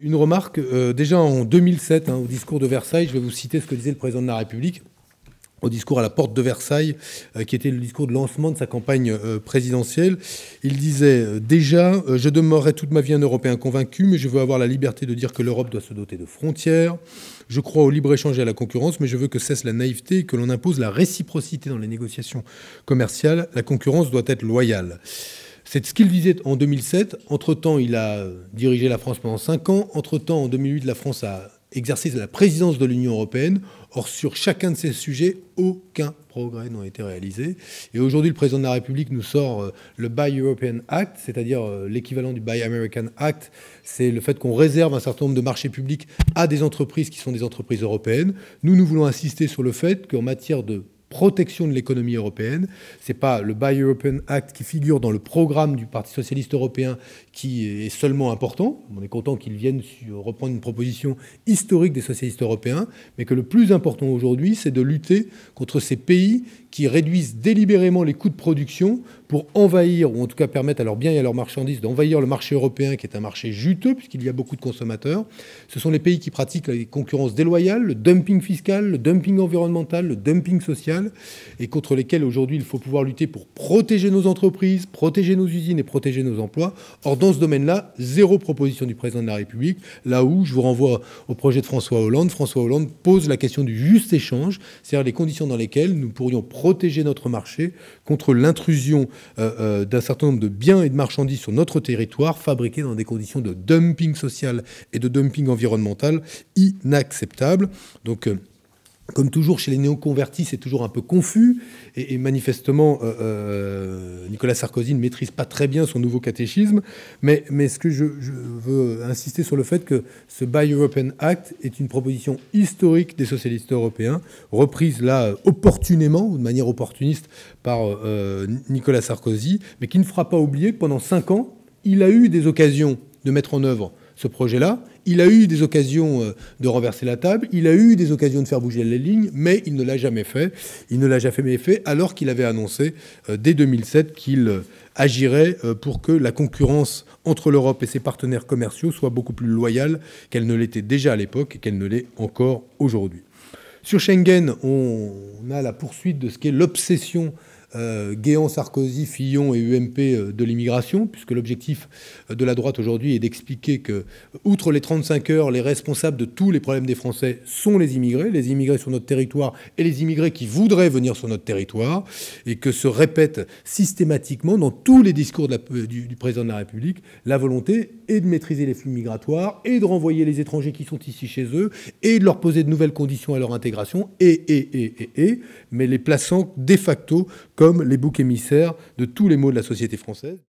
Une remarque, déjà en 2007, au discours de Versailles, je vais vous citer ce que disait le président de la République, au discours à la porte de Versailles, qui était le discours de lancement de sa campagne présidentielle. Il disait déjà, je demeurerai toute ma vie un Européen convaincu, mais je veux avoir la liberté de dire que l'Europe doit se doter de frontières. Je crois au libre-échange et à la concurrence, mais je veux que cesse la naïveté et que l'on impose la réciprocité dans les négociations commerciales. La concurrence doit être loyale. C'est ce qu'il disait en 2007. Entre-temps, il a dirigé la France pendant 5 ans. Entre-temps, en 2008, la France a exercé la présidence de l'Union européenne. Or, sur chacun de ces sujets, aucun progrès n'a été réalisé. Et aujourd'hui, le président de la République nous sort le Buy European Act, c'est-à-dire l'équivalent du Buy American Act. C'est le fait qu'on réserve un certain nombre de marchés publics à des entreprises qui sont des entreprises européennes. Nous voulons insister sur le fait qu'en matière de protection de l'économie européenne. Ce n'est pas le Buy European Act qui figure dans le programme du Parti socialiste européen qui est seulement important. On est content qu'ils viennent reprendre une proposition historique des socialistes européens, mais que le plus important aujourd'hui, c'est de lutter contre ces pays qui réduisent délibérément les coûts de production pour envahir, ou en tout cas permettre à leurs biens et à leurs marchandises d'envahir le marché européen, qui est un marché juteux, puisqu'il y a beaucoup de consommateurs. Ce sont les pays qui pratiquent la concurrence déloyale, le dumping fiscal, le dumping environnemental, le dumping social, et contre lesquels aujourd'hui il faut pouvoir lutter pour protéger nos entreprises, protéger nos usines et protéger nos emplois. Or, dans ce domaine-là, zéro proposition du président de la République, là où je vous renvoie au projet de François Hollande. François Hollande pose la question du juste échange, c'est-à-dire les conditions dans lesquelles nous pourrions protéger notre marché contre l'intrusion d'un certain nombre de biens et de marchandises sur notre territoire fabriqués dans des conditions de dumping social et de dumping environnemental inacceptables. Donc, comme toujours, chez les néoconvertis, c'est toujours un peu confus. Et manifestement, Nicolas Sarkozy ne maîtrise pas très bien son nouveau catéchisme. Mais ce que je veux insister sur le fait que ce Buy European Act est une proposition historique des socialistes européens, reprise là opportunément, ou de manière opportuniste, par Nicolas Sarkozy, mais qui ne fera pas oublier que pendant 5 ans, il a eu des occasions de mettre en œuvre ce projet-là. Il a eu des occasions de renverser la table, il a eu des occasions de faire bouger les lignes, mais il ne l'a jamais fait. Il ne l'a jamais fait alors qu'il avait annoncé dès 2007 qu'il agirait pour que la concurrence entre l'Europe et ses partenaires commerciaux soit beaucoup plus loyale qu'elle ne l'était déjà à l'époque et qu'elle ne l'est encore aujourd'hui. Sur Schengen, on a la poursuite de ce qu'est l'obsession Guéant, Sarkozy, Fillon et UMP de l'immigration, puisque l'objectif de la droite aujourd'hui est d'expliquer que, outre les 35 heures, les responsables de tous les problèmes des Français sont les immigrés sur notre territoire et les immigrés qui voudraient venir sur notre territoire, et que se répète systématiquement dans tous les discours du président de la République la volonté et de maîtriser les flux migratoires et de renvoyer les étrangers qui sont ici chez eux et de leur poser de nouvelles conditions à leur intégration mais les plaçant de facto comme les boucs émissaires de tous les maux de la société française.